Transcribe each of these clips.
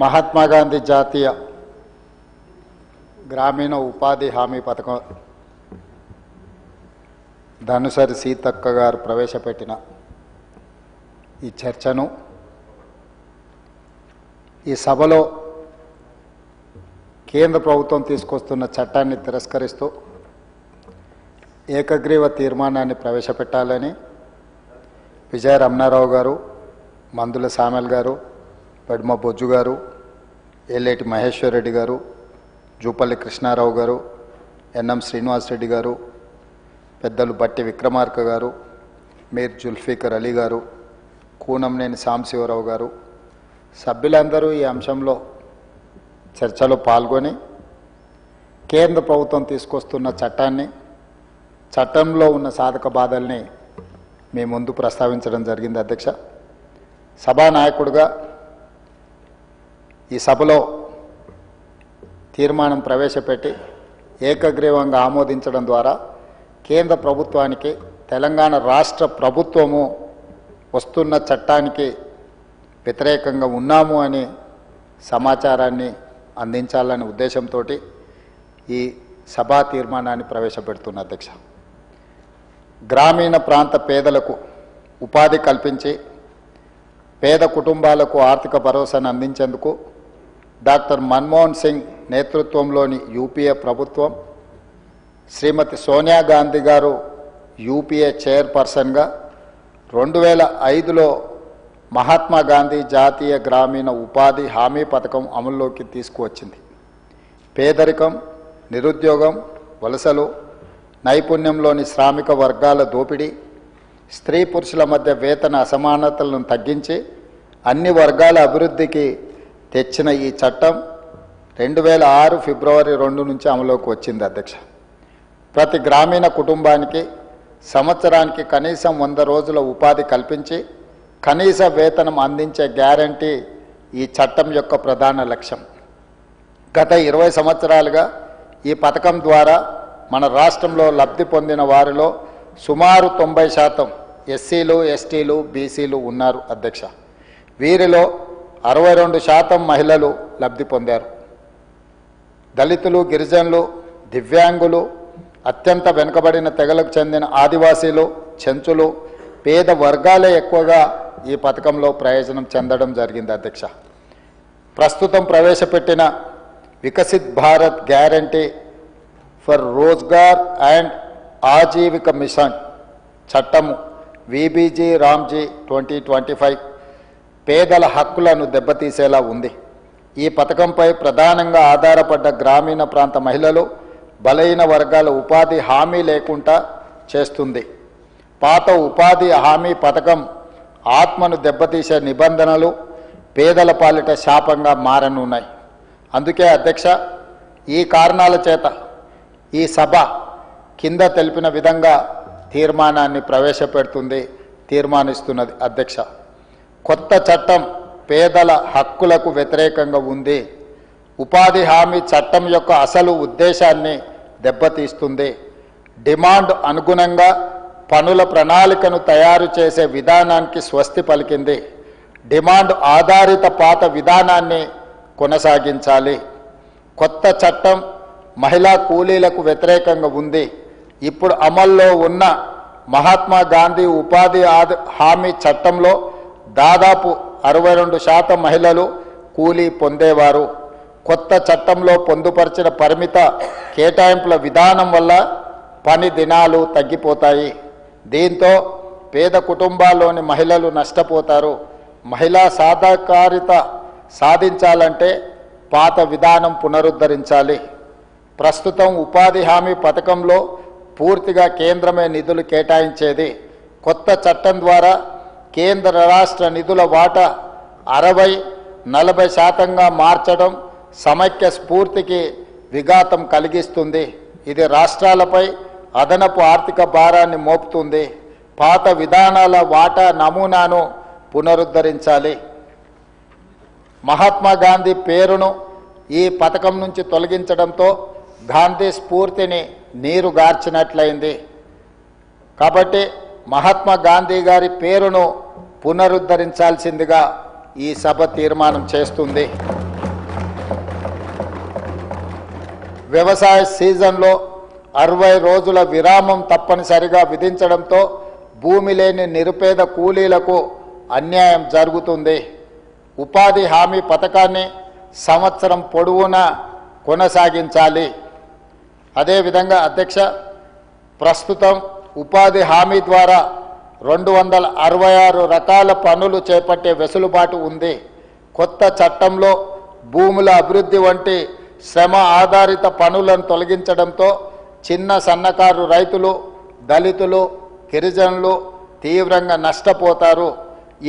మహాత్మా గాంధీ జాతీయ గ్రామీణ ఉపాధి హామీ పథకం ధనుసరి సీతక్క గారు ప్రవేశపెట్టిన ఈ చర్చను ఈ సభలో కేంద్ర ప్రభుత్వం తీసుకొస్తున్న చట్టాన్ని తిరస్కరిస్తూ ఏకగ్రీవ తీర్మానాన్ని ప్రవేశపెట్టాలని విజయ రమణారావు గారు, మందుల సామెల్ గారు, పద్మ బొజ్జు గారు, ఎల్లేటి మహేశ్వర్ రెడ్డి గారు, జూపల్లి కృష్ణారావు గారు, ఎన్ఎం శ్రీనివాస్ రెడ్డి గారు, పెద్దలు బట్టి విక్రమార్క గారు, మీర్ జుల్ఫికర్ అలీ గారు, కూనంనేని సాంబశివరావు గారు సభ్యులందరూ ఈ అంశంలో చర్చలో పాల్గొని కేంద్ర ప్రభుత్వం తీసుకొస్తున్న చట్టంలో ఉన్న సాధక బాధల్ని మీ ముందు ప్రస్తావించడం జరిగింది. అధ్యక్ష, సభానాయకుడిగా ఈ సభలో తీర్మానం ప్రవేశపెట్టి ఏకగ్రీవంగా ఆమోదించడం ద్వారా కేంద్ర ప్రభుత్వానికి తెలంగాణ రాష్ట్ర ప్రభుత్వము వస్తున్న చట్టానికి వ్యతిరేకంగా ఉన్నాము అని సమాచారాన్ని అందించాలనే ఉద్దేశంతో ఈ సభా తీర్మానాన్ని ప్రవేశపెడుతున్న అధ్యక్ష. గ్రామీణ ప్రాంత పేదలకు ఉపాధి కల్పించి పేద కుటుంబాలకు ఆర్థిక భరోసాను అందించేందుకు డాక్టర్ మన్మోహన్ సింగ్ నేతృత్వంలోని యూపీఏ ప్రభుత్వం శ్రీమతి సోనియా గాంధీ గారు యూపీఏ చైర్పర్సన్గా 2005లో మహాత్మా గాంధీ జాతీయ గ్రామీణ ఉపాధి హామీ పథకం అమల్లోకి తీసుకువచ్చింది. పేదరికం, నిరుద్యోగం, వలసలు, నైపుణ్యంలోని శ్రామిక వర్గాల దోపిడీ, స్త్రీ పురుషుల మధ్య వేతన అసమానతలను తగ్గించి అన్ని వర్గాల అభివృద్ధికి తెచ్చిన ఈ చట్టం 2006 ఫిబ్రవరి 2 నుంచి అమలులోకి వచ్చింది. అధ్యక్ష, ప్రతి గ్రామీణ కుటుంబానికి సంవత్సరానికి కనీసం 100 రోజుల ఉపాధి కల్పించి కనీస వేతనం అందించే గ్యారంటీ ఈ చట్టం యొక్క ప్రధాన లక్ష్యం. గత 20 సంవత్సరాలుగా ఈ పథకం ద్వారా మన రాష్ట్రంలో లబ్ధి పొందిన వారిలో సుమారు 90% ఎస్సీలు, ఎస్టీలు, బీసీలు ఉన్నారు. అధ్యక్ష, వీరిలో 62% మహిళలు లబ్ధి పొందారు. దళితులు, గిరిజనులు, దివ్యాంగులు, అత్యంత వెనుకబడిన తెగలకు చెందిన ఆదివాసీలు, చెంచులు, పేద వర్గాలే ఎక్కువగా ఈ పథకంలో ప్రయోజనం చెందడం జరిగింది. అధ్యక్ష, ప్రస్తుతం ప్రవేశపెట్టిన Viksit Bharat guarantee for Rozgar and Aajeevika mission చట్టము విబిజి రామ్జీ 2025 పేదల హక్కులను దెబ్బతీసేలా ఉంది. ఈ పథకంపై ప్రధానంగా ఆధారపడ్డ గ్రామీణ ప్రాంత మహిళలు, బలహీన వర్గాల ఉపాధి హామీ లేకుండా చేస్తుంది. పాత ఉపాధి హామీ పథకం ఆత్మను దెబ్బతీసే నిబంధనలు పేదల పాలిట శాపంగా మారనున్నాయి. అందుకే అధ్యక్ష, ఈ కారణాల చేత ఈ సభ కింద తెలిపిన విధంగా తీర్మానాన్ని తీర్మానిస్తున్నది. అధ్యక్ష, కొత్త చట్టం పేదల హక్కులకు వ్యతిరేకంగా ఉంది. ఉపాధి హామీ చట్టం యొక్క అసలు ఉద్దేశాన్ని దెబ్బతీస్తుంది. డిమాండ్ అనుగుణంగా పనుల ప్రణాళికను తయారు చేసే విధానానికి స్వస్తి పలికింది. డిమాండ్ ఆధారిత పాత విధానాన్ని కొనసాగించాలి. కొత్త చట్టం మహిళా కూలీలకు వ్యతిరేకంగా ఉంది. ఇప్పుడు అమల్లో ఉన్న మహాత్మా గాంధీ ఉపాధి హామీ చట్టంలో దాదాపు 62% మహిళలు కూలీ పొందేవారు. కొత్త చట్టంలో పొందుపరిచిన పరిమిత కేటాయింపుల విధానం వల్ల పని దినాలు తగ్గిపోతాయి. దీంతో పేద కుటుంబాల్లోని మహిళలు నష్టపోతారు. మహిళా సాధికారిత సాధించాలంటే పాత విధానం పునరుద్ధరించాలి. ప్రస్తుతం ఉపాధి హామీ పథకంలో పూర్తిగా కేంద్రమే నిధులు కేటాయించేది. కొత్త చట్టం ద్వారా కేంద్ర రాష్ట్ర నిధుల వాటా 60-40% మార్చడం సమైక్య స్ఫూర్తికి విఘాతం కలిగిస్తుంది. ఇది రాష్ట్రాలపై అదనపు ఆర్థిక భారాన్ని మోపుతుంది. పాత విధానాల వాటా నమూనాను పునరుద్ధరించాలి. మహాత్మా గాంధీ పేరును ఈ పథకం నుంచి తొలగించడంతో గాంధీ స్ఫూర్తిని నీరుగార్చినట్లయింది. కాబట్టి మహాత్మా గాంధీ గారి పేరును పునరుద్ధరించాల్సిందిగా ఈ సభ తీర్మానం చేస్తుంది. వ్యవసాయ సీజన్లో 60 రోజుల విరామం తప్పనిసరిగా విధించడంతో భూమి లేని నిరుపేద కూలీలకు అన్యాయం జరుగుతుంది. ఉపాధి హామీ పథకాన్ని సంవత్సరం పొడవునా కొనసాగించాలి. అదేవిధంగా అధ్యక్ష, ప్రస్తుతం ఉపాధి హామీ ద్వారా 266 రకాల పనులు చేపట్టే వెసులుబాటు ఉంది. కొత్త చట్టంలో భూముల అభివృద్ధి వంటి శ్రమ ఆధారిత పనులను తొలగించడంతో చిన్న సన్నకారు రైతులు, దళితులు, గిరిజనులు తీవ్రంగా నష్టపోతారు.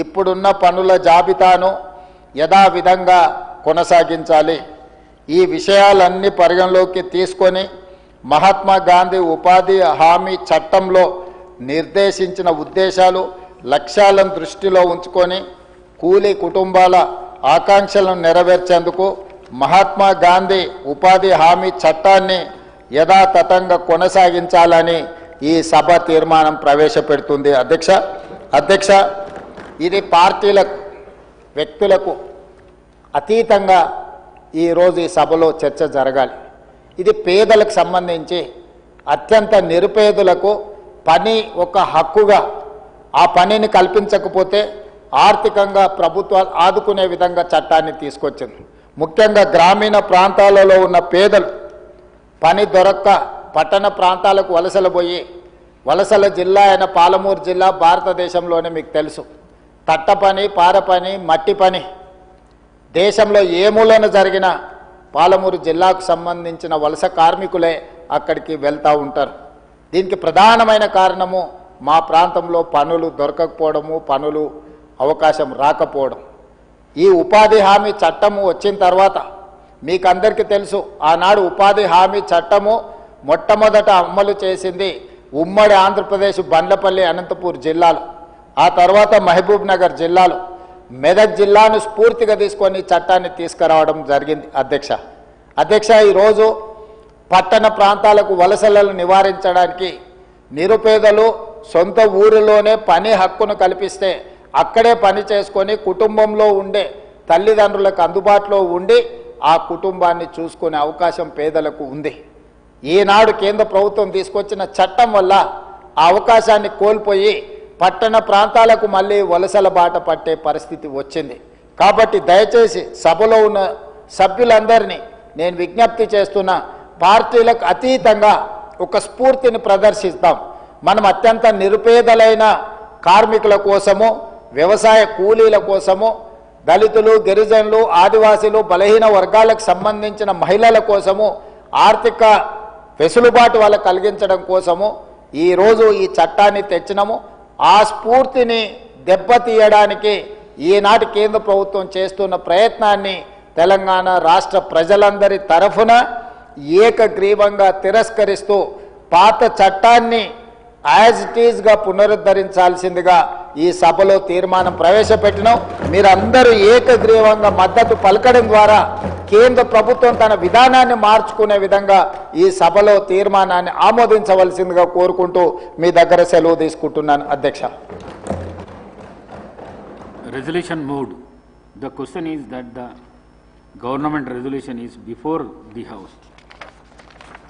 ఇప్పుడున్న పనుల జాబితాను యథావిధంగా కొనసాగించాలి. ఈ విషయాలన్నీ పరిగణలోకి తీసుకొని మహాత్మా గాంధీ ఉపాధి హామీ చట్టంలో నిర్దేశించిన ఉద్దేశాలు, లక్ష్యాలను దృష్టిలో ఉంచుకొని కూలీ కుటుంబాల ఆకాంక్షలను నెరవేర్చేందుకు మహాత్మా గాంధీ ఉపాధి హామీ చట్టాన్ని యథాతథంగా కొనసాగించాలని ఈ సభ తీర్మానం ప్రవేశపెడుతుంది. అధ్యక్ష, ఇది పార్టీలకు, వ్యక్తులకు అతీతంగా ఈరోజు ఈ సభలో చర్చ జరగాలి. ఇది పేదలకు సంబంధించి అత్యంత నిరుపేదలకు పని ఒక హక్కుగా, ఆ పనిని కల్పించకపోతే ఆర్థికంగా ప్రభుత్వాలు ఆదుకునే విధంగా చట్టాన్ని తీసుకొచ్చింది. ముఖ్యంగా గ్రామీణ ప్రాంతాలలో ఉన్న పేదలు పని దొరక్క పట్టణ ప్రాంతాలకు వలసలు పోయి, వలసల జిల్లా అయిన పాలమూరు జిల్లా భారతదేశంలోనే మీకు తెలుసు, తట్ట పని, పార పని, మట్టి పని దేశంలో ఏ మూలన జరిగిన పాలమూరు జిల్లాకు సంబంధించిన వలస కార్మికులే అక్కడికి వెళ్తూ ఉంటారు. దీనికి ప్రధానమైన కారణము మా ప్రాంతంలో పనులు దొరకకపోవడము, పనులు అవకాశం రాకపోవడం. ఈ ఉపాధి హామీ చట్టము వచ్చిన తర్వాత మీకు అందరికీ తెలుసు, ఆనాడు ఉపాధి హామీ చట్టము మొట్టమొదట అమలు చేసింది ఉమ్మడి ఆంధ్రప్రదేశ్ బండ్లపల్లి, అనంతపూర్ జిల్లాలో, ఆ తర్వాత మహబూబ్ నగర్ జిల్లాలో, మెదక్ జిల్లాను స్ఫూర్తిగా తీసుకొని చట్టాన్ని తీసుకురావడం జరిగింది. అధ్యక్ష, ఈరోజు పట్టణ ప్రాంతాలకు వలసలను నివారించడానికి నిరుపేదలు సొంత ఊరిలోనే పని హక్కును కల్పిస్తే అక్కడే పని చేసుకొని కుటుంబంలో ఉండే తల్లిదండ్రులకు అందుబాటులో ఉండి ఆ కుటుంబాన్ని చూసుకునే అవకాశం పేదలకు ఉంది. ఈనాడు కేంద్ర ప్రభుత్వం తీసుకొచ్చిన చట్టం వల్ల ఆ అవకాశాన్ని కోల్పోయి పట్టణ ప్రాంతాలకు మళ్ళీ వలసల బాట పట్టే పరిస్థితి వచ్చింది. కాబట్టి దయచేసి సభలో ఉన్న సభ్యులందరినీ నేను విజ్ఞప్తి చేస్తున్నా, పార్టీలకు అతీతంగా ఒక స్ఫూర్తిని ప్రదర్శిస్తాం. మనం అత్యంత నిరుపేదలైన కార్మికుల కోసము, వ్యవసాయ కూలీల కోసము, దళితులు, గిరిజనులు, ఆదివాసీలు, బలహీన వర్గాలకు సంబంధించిన మహిళల కోసము ఆర్థిక వెసులుబాటు వాళ్ళకు కలిగించడం కోసము ఈరోజు ఈ చట్టాన్ని తెచ్చినాము. ఆ స్ఫూర్తిని దెబ్బతీయడానికి ఈనాటి కేంద్ర ప్రభుత్వం చేస్తున్న ప్రయత్నాన్ని తెలంగాణ రాష్ట్ర ప్రజలందరి తరఫున ఏకగ్రీవంగా తిరస్కరిస్తూ పాత చట్టాన్ని యాజ్ ఇట్ ఈజ్గా పునరుద్ధరించాల్సిందిగా ఈ సభలో తీర్మానం ప్రవేశపెట్టినాం. మీరందరూ ఏకగ్రీవంగా మద్దతు పలకడం ద్వారా కేంద్ర ప్రభుత్వం తన విధానాన్ని మార్చుకునే విధంగా ఈ సభలో తీర్మానాన్ని ఆమోదించవలసిందిగా కోరుకుంటూ మీ దగ్గర సెలవు తీసుకుంటున్నాను. అధ్యక్ష. Resolution moved. The question is that the government resolution is before the House.